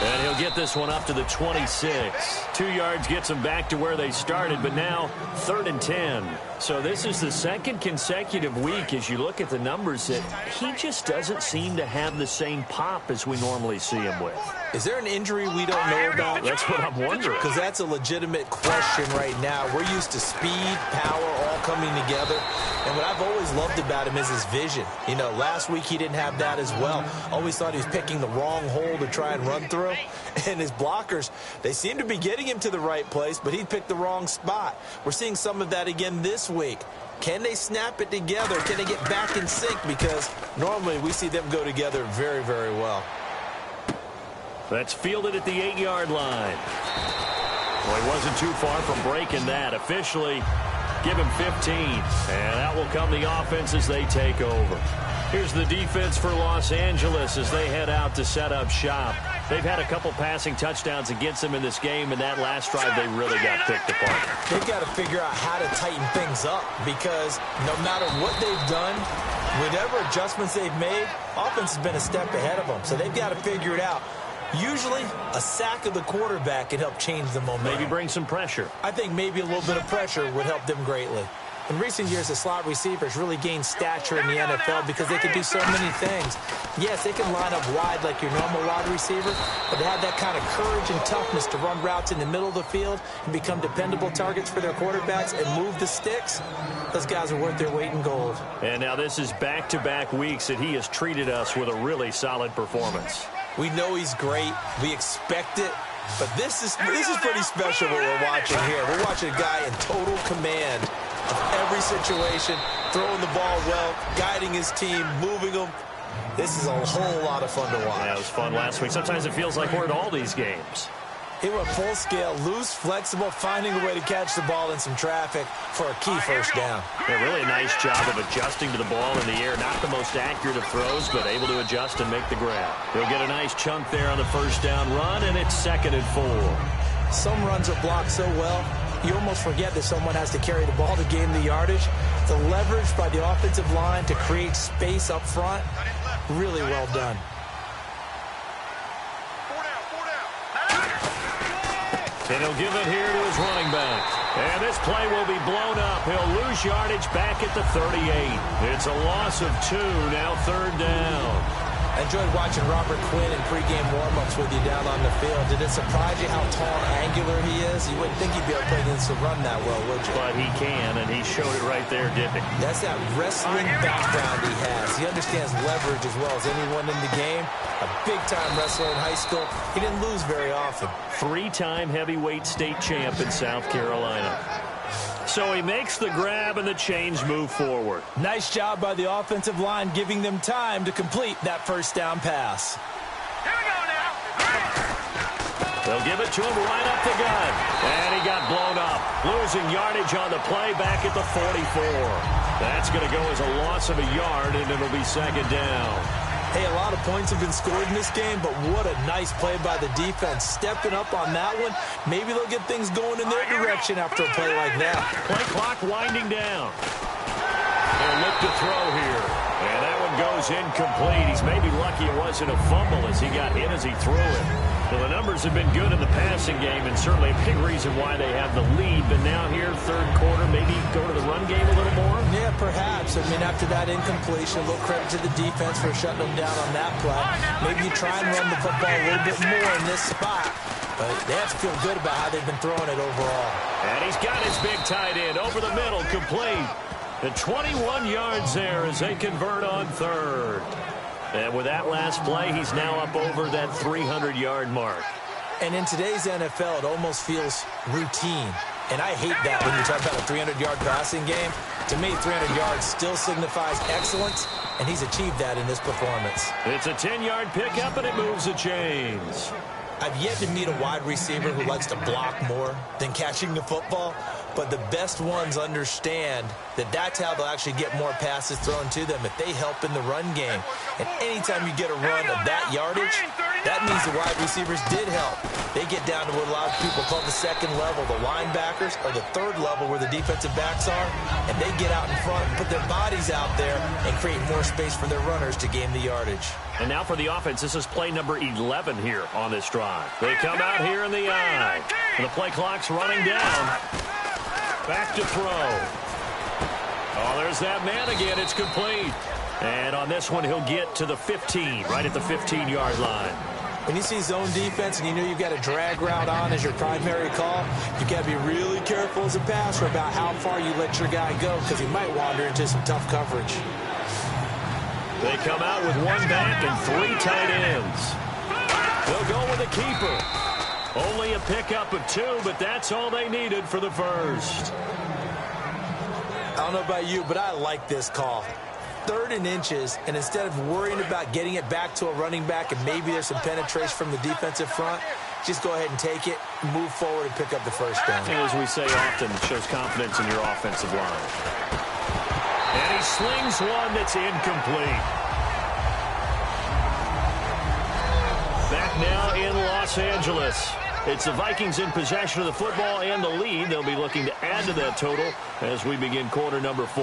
And he'll get this one up to the 26. 2 yards gets them back to where they started, but now 3rd and 10. So this is the second consecutive week, as you look at the numbers, that he just doesn't seem to have the same pop as we normally see him with. Is there an injury we don't know about? That's what I'm wondering. Because that's a legitimate question right now. We're used to speed, power, all coming together. And what I've always loved about him is his vision. You know, last week he didn't have that as well. Always thought he was picking the wrong hole to try and run through. And his blockers, they seem to be getting him to the right place, but he picked the wrong spot. We're seeing some of that again this week. Can they snap it together? Can they get back in sync? Because normally we see them go together very, very well. That's fielded at the 8-yard line. Well, he wasn't too far from breaking that. Officially, give him 15. And that will come the offense as they take over. Here's the defense for Los Angeles as they head out to set up shop. They've had a couple passing touchdowns against them in this game, and that last drive they really got picked apart. They've got to figure out how to tighten things up because no matter what they've done, whatever adjustments they've made, offense has been a step ahead of them. So they've got to figure it out. Usually, a sack of the quarterback can help change the momentum. Maybe bring some pressure. I think maybe a little bit of pressure would help them greatly. In recent years, the slot receivers really gained stature in the NFL because they can do so many things. Yes, they can line up wide like your normal wide receiver, but they have that kind of courage and toughness to run routes in the middle of the field and become dependable targets for their quarterbacks and move the sticks. Those guys are worth their weight in gold. And now this is back-to-back weeks that he has treated us with a really solid performance. We know he's great. We expect it. But this is pretty special what we're watching here. We're watching a guy in total command of every situation, throwing the ball well, guiding his team, moving them. This is a whole lot of fun to watch. Yeah, it was fun last week. Sometimes it feels like we're at all these games. He went full scale, loose, flexible, finding a way to catch the ball in some traffic for a key first down. Yeah, really a nice job of adjusting to the ball in the air. Not the most accurate of throws, but able to adjust and make the grab. He'll get a nice chunk there on the first down run, and it's 2nd and 4. Some runs are blocked so well, you almost forget that someone has to carry the ball to gain the yardage. The leverage by the offensive line to create space up front, really well done. And he'll give it here to his running back. And this play will be blown up. He'll lose yardage back at the 38. It's a loss of 2, now 3rd down. I enjoyed watching Robert Quinn in pregame warm-ups with you down on the field. Did it surprise you how tall and angular he is? You wouldn't think he'd be able to play against the run that well, would you? But he can, and he showed it right there, didn't he? That's that wrestling background he has. He understands leverage as well as anyone in the game. A big-time wrestler in high school. He didn't lose very often. 3-time heavyweight state champ in South Carolina. So he makes the grab and the chains move forward. Nice job by the offensive line giving them time to complete that first down pass. Here we go now. They'll give it to him right up the gut. And he got blown up. Losing yardage on the play back at the 44. That's going to go as a loss of a yard, and it'll be 2nd down. Hey, a lot of points have been scored in this game, but what a nice play by the defense. Stepping up on that one, maybe they'll get things going in their direction after a play like that. Play clock winding down. They'll look to throw here. And that one goes incomplete. He's maybe lucky it wasn't a fumble as he got hit as he threw it. Well, the numbers have been good in the passing game, and certainly a big reason why they have the lead. But now here, 3rd quarter, maybe go to the run game a little more? Yeah, perhaps. I mean, after that incompletion, a little credit to the defense for shutting them down on that play. Maybe you try and run the football a little bit more in this spot. But they have to feel good about how they've been throwing it overall. And he's got his big tight end over the middle, complete. The 21 yards there as they convert on 3rd. And with that last play, he's now up over that 300-yard mark. And in today's NFL, it almost feels routine. And I hate that when you talk about a 300-yard passing game. To me, 300 yards still signifies excellence, and he's achieved that in this performance. It's a 10-yard pickup, and it moves the chains. I've yet to meet a wide receiver who likes to block more than catching the football, but the best ones understand that that's how they'll actually get more passes thrown to them if they help in the run game. And anytime you get a run of that yardage, that means the wide receivers did help. They get down to what a lot of people call the 2nd level, the linebackers, or the 3rd level where the defensive backs are, and they get out in front and put their bodies out there and create more space for their runners to gain the yardage. And now for the offense, this is play number 11 here on this drive. They come out here in the eye. And the play clock's running down. Back to throw. Oh, there's that man again. It's complete. And on this one, he'll get to the 15, right at the 15-yard line. When you see zone defense and you know you've got a drag route on as your primary call, you've got to be really careful as a passer about how far you let your guy go because he might wander into some tough coverage. They come out with 1 back and 3 tight ends. They'll go with a keeper. Only a pickup of 2, but that's all they needed for the first. I don't know about you, but I like this call. 3rd and inches, and instead of worrying about getting it back to a running back and maybe there's some penetration from the defensive front, just go ahead and take it, move forward, and pick up the first down. And as we say often, it shows confidence in your offensive line. And he slings one that's incomplete. Back now in Los Angeles. It's the Vikings in possession of the football and the lead. They'll be looking to add to that total as we begin quarter number 4.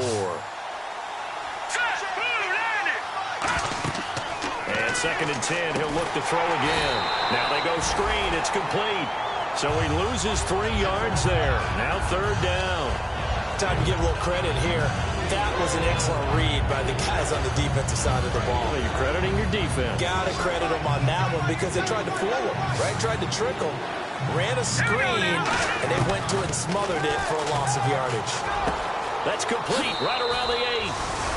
And 2nd and 10. He'll look to throw again. Now they go screen. It's complete. So he loses 3 yards there. Now 3rd down. Time to give a little credit here. That was an excellent read by the guys on the defensive side of the ball. Well, you're crediting your defense. Got to credit them on that one because they tried to fool him, right? Tried to trick him. Ran a screen, and they went to it and smothered it for a loss of yardage. That's complete right around the 8.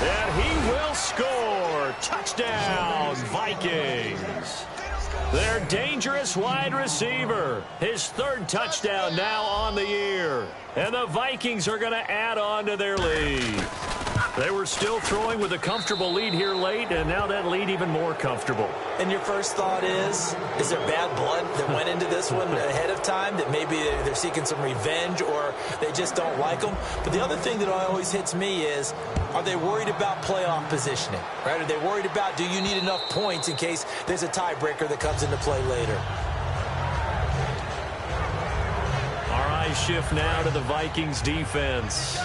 And he will score. Touchdown, Vikings. Their dangerous wide receiver. His 3rd touchdown now on the year. And the Vikings are going to add on to their lead. They were still throwing with a comfortable lead here late, and now that lead even more comfortable. And your first thought is there bad blood that went into this one ahead of time, that maybe they're seeking some revenge or they just don't like them? But the other thing that always hits me is, are they worried about playoff positioning? Right? Are they worried about, do you need enough points in case there's a tiebreaker that comes into play later? Our eyes shift now to the Vikings defense.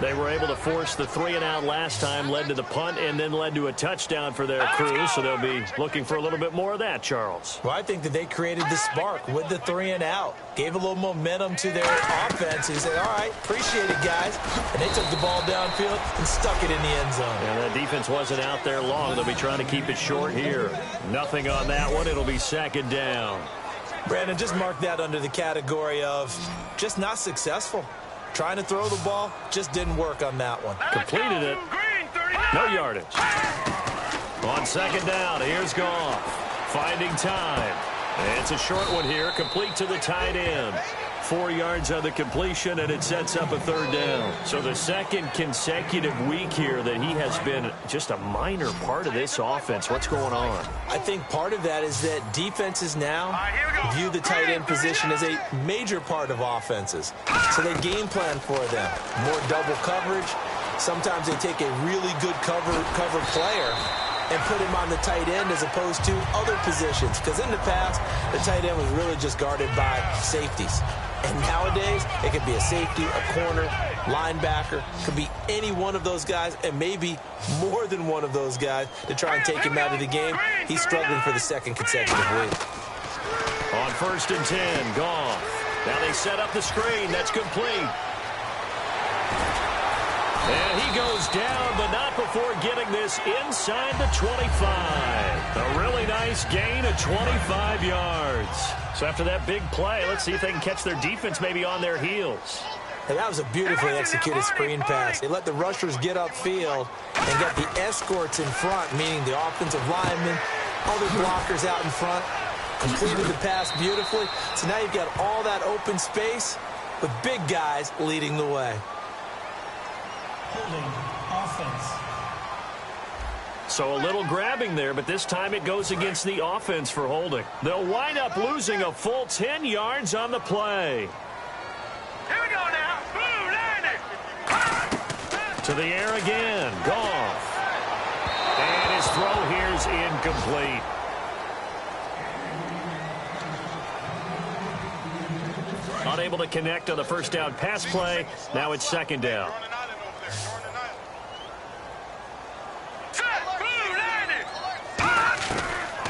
They were able to force the 3-and-out last time, led to the punt, and then led to a touchdown for their crew. So they'll be looking for a little bit more of that, Charles. Well, I think that they created the spark with the 3-and-out. Gave a little momentum to their offense. He said, all right, appreciate it, guys. And they took the ball downfield and stuck it in the end zone. And that defense wasn't out there long. They'll be trying to keep it short here. Nothing on that one. It'll be 2nd down. Brandon, just mark that under the category of just not successful. Trying to throw the ball, just didn't work on that one. Completed it. No yardage. On 2nd down, here's Goff. Finding time. It's a short one here, complete to the tight end. 4 yards on the completion, and it sets up a 3rd down. So the 2nd consecutive week here that he has been just a minor part of this offense. What's going on? I think part of that is that defenses now view the tight end position as a major part of offenses. So they game plan for them. More double coverage. Sometimes they take a really good cover player and put him on the tight end as opposed to other positions. Because in the past, the tight end was really just guarded by safeties. And nowadays, it could be a safety, a corner, linebacker. Could be any one of those guys, and maybe more than one of those guys to try and take him out of the game. He's struggling for the 2nd consecutive week. On 1st and 10, Goff. Now they set up the screen. That's complete. And he goes down, but not before getting this inside the 25. A really nice gain of 25 yards. So after that big play, let's see if they can catch their defense maybe on their heels. And that was a beautifully executed screen pass. They let the rushers get upfield and get the escorts in front, meaning the offensive linemen, other blockers out in front, completed the pass beautifully. So now you've got all that open space with big guys leading the way. Holding offense. So a little grabbing there, but this time it goes against the offense for holding. They'll wind up losing a full 10 yards on the play. Here we go now. Blue landing. To the air again. Goff. And his throw here's incomplete. Unable to connect on the 1st down pass play. Now it's 2nd down.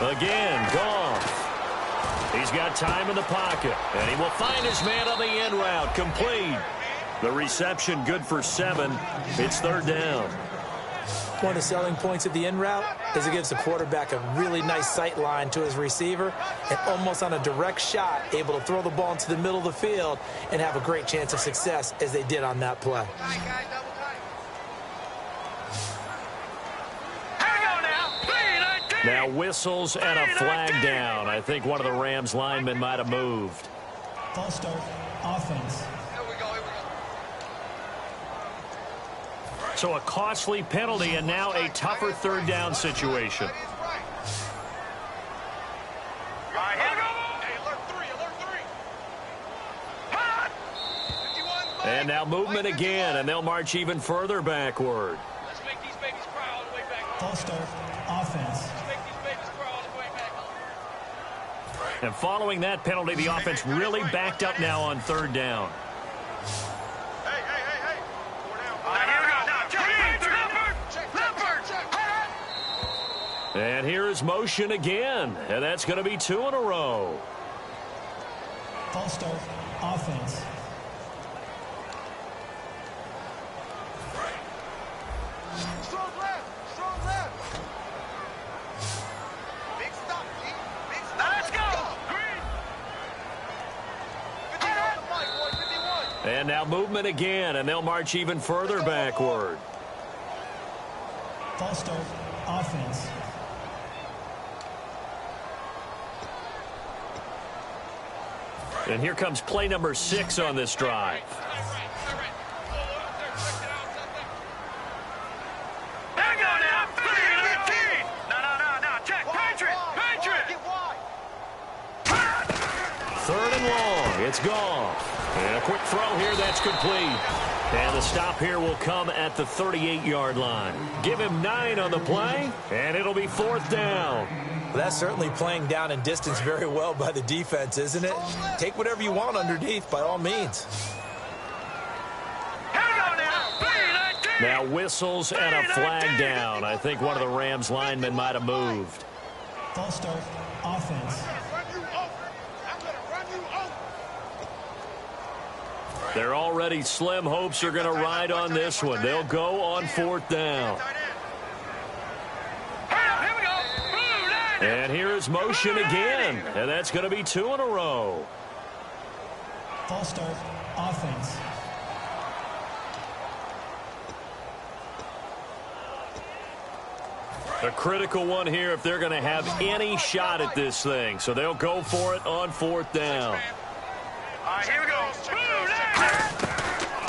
Again, Goff. He's got time in the pocket, and he will find his man on the end route. Complete. The reception good for 7. It's 3rd down. One of the selling points of the end route is it gives the quarterback a really nice sight line to his receiver and almost on a direct shot able to throw the ball into the middle of the field and have a great chance of success as they did on that play. Now whistles and a flag down. I think one of the Rams linemen might have moved. False start, offense. So a costly penalty and now a tougher 3rd down situation. And now movement again, and they'll march even further backward. Let's make these babies cry all the way back. False start, offense. Let's make these babies cry all the way back. And following that penalty, the offense really backed up now on third down. Hey. Here we go. Now, check. And here is motion again. And that's going to be 2 in a row. False start, offense. Strong left. Big stop, G. Big stop. Let's go. Green. 51 on the mic, boy. 51. And now movement again, and they'll march even further backward. False start, offense. And here comes play number 6 on this drive. There you go now. 3-19. No. Check. Patriot. Third and long. It's gone. And a quick throw here. That's complete. And the stop here will come at the 38-yard line. Give him 9 on the play, and it'll be 4th down. Well, that's certainly playing down in distance very well by the defense, isn't it? Take whatever you want underneath, by all means. Here we go now. 3-19. Now whistles and a flag down. I think one of the Rams linemen might have moved. False start, offense. They're already slim hopes are going to ride on this one. They'll go on 4th down. Here we go. And here is motion again. And that's going to be 2 in a row. False start, offense. A critical one here if they're going to have any shot at this thing. So they'll go for it on 4th down. All right, here we go.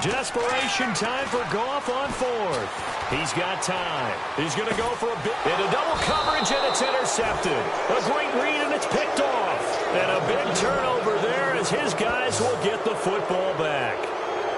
Desperation time for Goff on 4th. He's got time. He's going to go for a bit. Into double coverage, and it's intercepted. A great read, and it's picked off. And a big turnover there as his guys will get the football back.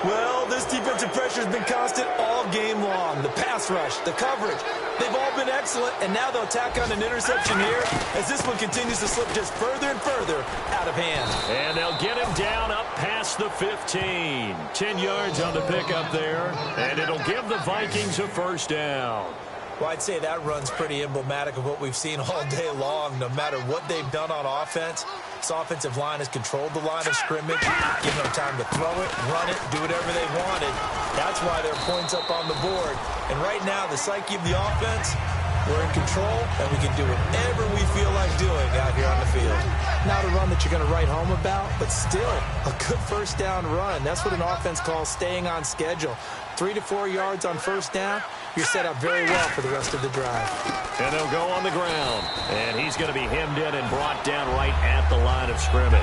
Well, this defensive pressure has been constant all game long. The pass rush, the coverage, they've all been excellent, and now they'll tack on an interception here as this one continues to slip just further and further out of hand. And they'll get him down up past the 15. 10 yards on the pickup there, and it'll give the Vikings a 1st down. Well, I'd say that run's pretty emblematic of what we've seen all day long. No matter what they've done on offense, this offensive line has controlled the line of scrimmage, given them time to throw it, run it, do whatever they wanted. That's why there are points up on the board. And right now, the psyche of the offense, we're in control, and we can do whatever we feel like doing out here on the field. Not a run that you're going to write home about, but still a good 1st down run. That's what an offense calls staying on schedule. 3 to 4 yards on 1st down, you're set up very well for the rest of the drive. And they'll go on the ground. And he's going to be hemmed in and brought down right at the line of scrimmage.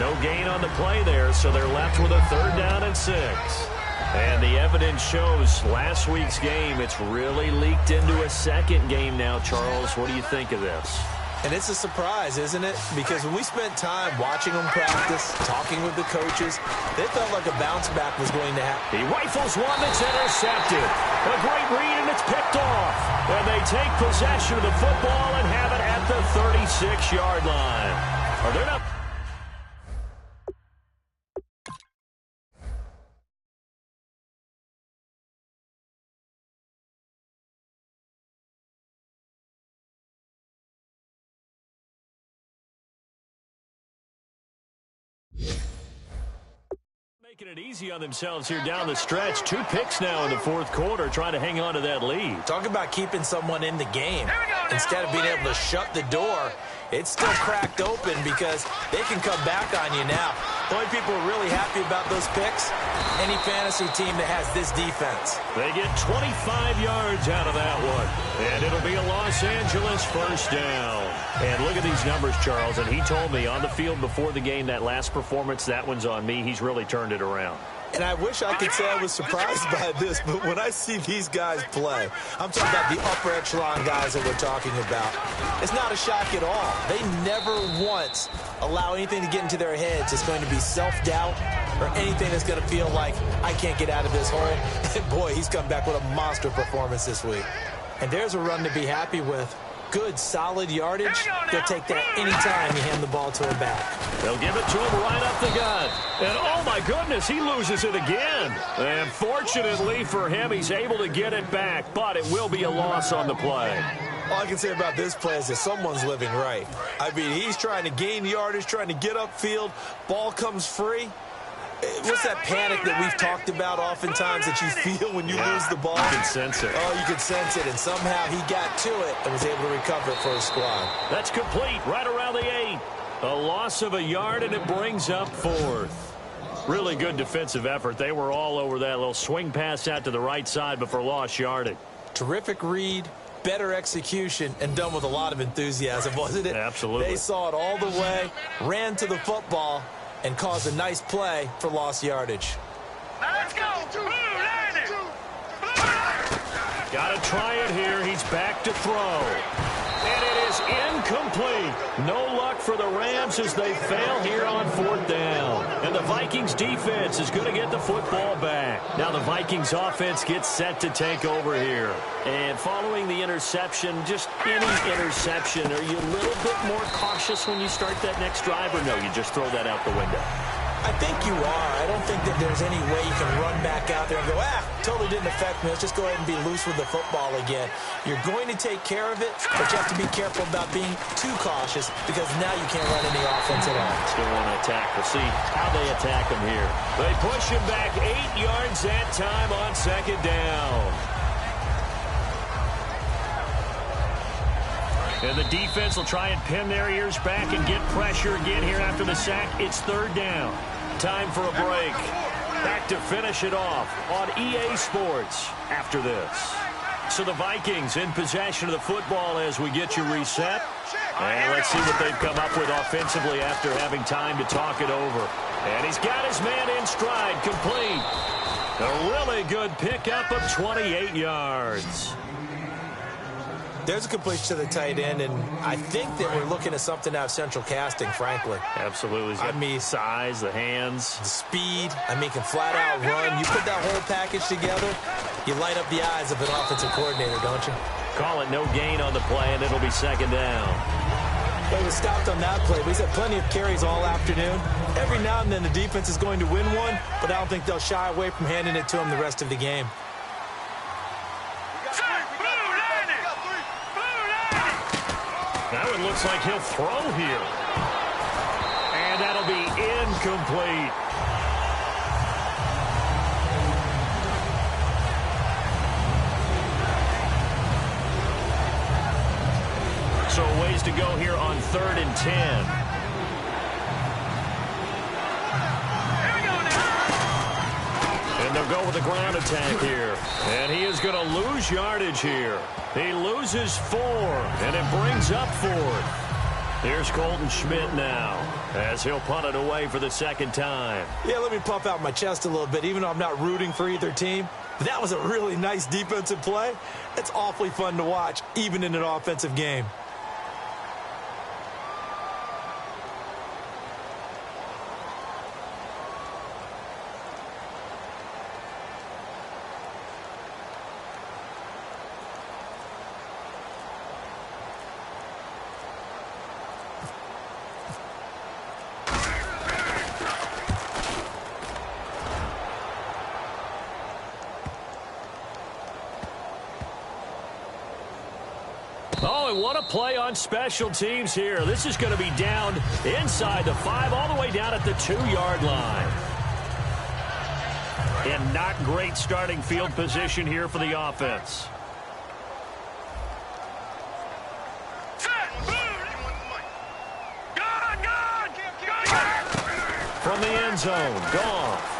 No gain on the play there, so they're left with a 3rd down and 6. And the evidence shows last week's game, it's really leaked into a 2nd game now, Charles. What do you think of this? And it's a surprise, isn't it? Because when we spent time watching them practice, talking with the coaches, they felt like a bounce back was going to happen. He rifles one that's intercepted. A great read, and it's picked off. And they take possession of the football and have it at the 36-yard line. Are they not? Making it easy on themselves here down the stretch. 2 picks now in the 4th quarter, trying to hang on to that lead. Talk about keeping someone in the game. Instead of being able to shut the door, it's still cracked open because they can come back on you now. The only people who are really happy about those picks, any fantasy team that has this defense. They get 25 yards out of that one. And it'll be a Los Angeles 1st down. And look at these numbers, Charles. And he told me on the field before the game, that last performance, that one's on me. He's really turned it around. And I wish I could say I was surprised by this, but when I see these guys play, I'm talking about the upper echelon guys that we're talking about. It's not a shock at all. They never once allow anything to get into their heads. It's going to be self-doubt or anything that's going to feel like I can't get out of this hole. And boy, he's come back with a monster performance this week. And there's a run to be happy with. good, solid yardage, they'll take that anytime you hand the ball to him back. They'll give it to him right up the gut. And, oh, my goodness, he loses it again. And fortunately for him, he's able to get it back, but it will be a loss on the play. All I can say about this play is that someone's living right. I mean, he's trying to gain yardage, trying to get upfield. Ball comes free. What's that panic that we've talked about oftentimes that you feel when you lose the ball? You can sense it. Oh, you can sense it, and somehow he got to it and was able to recover it for his squad. That's complete, right around the 8. A loss of a yard, and it brings up 4th. Really good defensive effort. They were all over that little swing pass out to the right side before lost yardage. Terrific read, better execution, and done with a lot of enthusiasm, wasn't it? Absolutely. They saw it all the way, ran to the football, and caused a nice play for lost yardage. Let's go. Got to try it here. He's back to throw. And it is incomplete. No luck for the Rams as they fail here on 4th down. And the Vikings defense is going to get the football back. Now the Vikings offense gets set to take over here. And following the interception, just any interception, are you a little bit more cautious when you start that next drive, or no, you just throw that out the window? I think you are. I don't think that there's any way you can run back out there and go, totally didn't affect me. Let's just go ahead and be loose with the football again. You're going to take care of it, but you have to be careful about being too cautious because now you can't run any offense at all. Still want to attack. We'll see how they attack him here. They push him back 8 yards that time on 2nd down. And the defense will try and pin their ears back and get pressure again here after the sack. It's 3rd down. Time for a break. Back to finish it off on EA Sports after this. So the Vikings in possession of the football as we get you reset. And let's see what they've come up with offensively after having time to talk it over. And he's got his man in stride, complete. A really good pickup of 28 yards. There's a completion to the tight end, and I think that we're looking at something out of central casting, frankly. Absolutely. I mean, size, the hands. the speed. I mean, can flat out run. You put that whole package together, you light up the eyes of an offensive coordinator, don't you? Call it no gain on the play, and it'll be 2nd down. Well, he was stopped on that play, but he's had plenty of carries all afternoon. Every now and then the defense is going to win one, but I don't think they'll shy away from handing it to him the rest of the game. Now it looks like he'll throw here. And that'll be incomplete. So a ways to go here on 3rd and 10. And they'll go with the ground attack here. And he is going to lose yardage here. He loses 4, and it brings up 4th. Here's Colton Schmidt now as he'll punt it away for the 2nd time. Yeah, let me puff out my chest a little bit, even though I'm not rooting for either team. But that was a really nice defensive play. It's awfully fun to watch, even in an offensive game. Oh, and what a play on special teams here. This is going to be down inside the 5, all the way down at the 2-yard line. And not great starting field position here for the offense. From the end zone, Goff.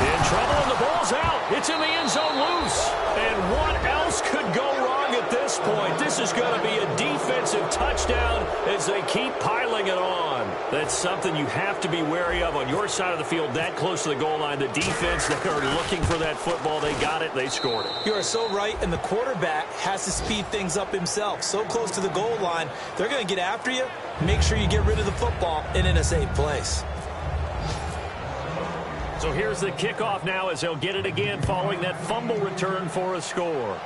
In trouble, and the ball's out. It's in the end zone loose. And what else could go wrong at this point? This is going to be a defensive touchdown as they keep piling it on. That's something you have to be wary of on your side of the field, that close to the goal line. The defense, they are looking for that football. They got it. They scored it. You are so right, and the quarterback has to speed things up himself. So close to the goal line, they're going to get after you. Make sure you get rid of the football and in a safe place. So here's the kickoff now as they'll get it again following that fumble return for a score.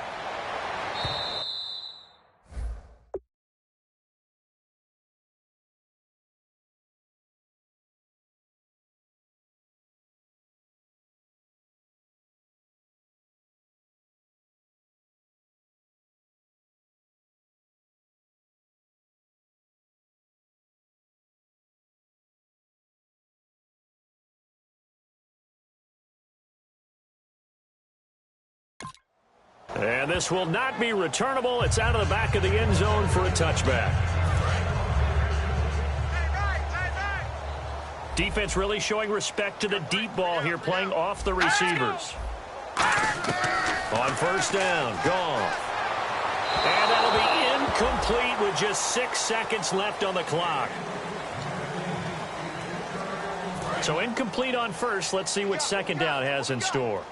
And this will not be returnable. It's out of the back of the end zone for a touchback. Defense really showing respect to the deep ball here, playing off the receivers. On first down, Goff. And that'll be incomplete with just 6 seconds left on the clock. So incomplete on first. Let's see what second down has in store.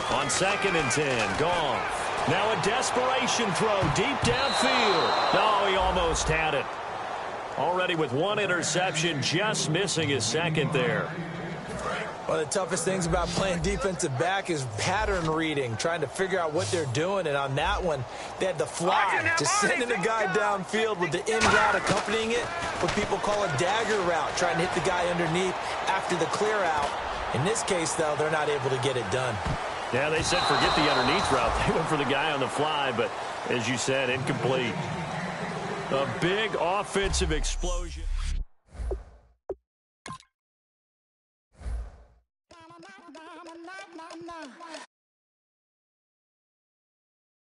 On 2nd and 10, Goff. Now a desperation throw deep downfield. Oh, he almost had it. Already with 1 interception, just missing his second there. One of the toughest things about playing defensive back is pattern reading, trying to figure out what they're doing. And on that one, they had the fly, just sending the guy downfield with the in route accompanying it, what people call a dagger route, trying to hit the guy underneath after the clear out. In this case, though, they're not able to get it done. Yeah, they said forget the underneath route. They went for the guy on the fly, but as you said, incomplete. A big offensive explosion.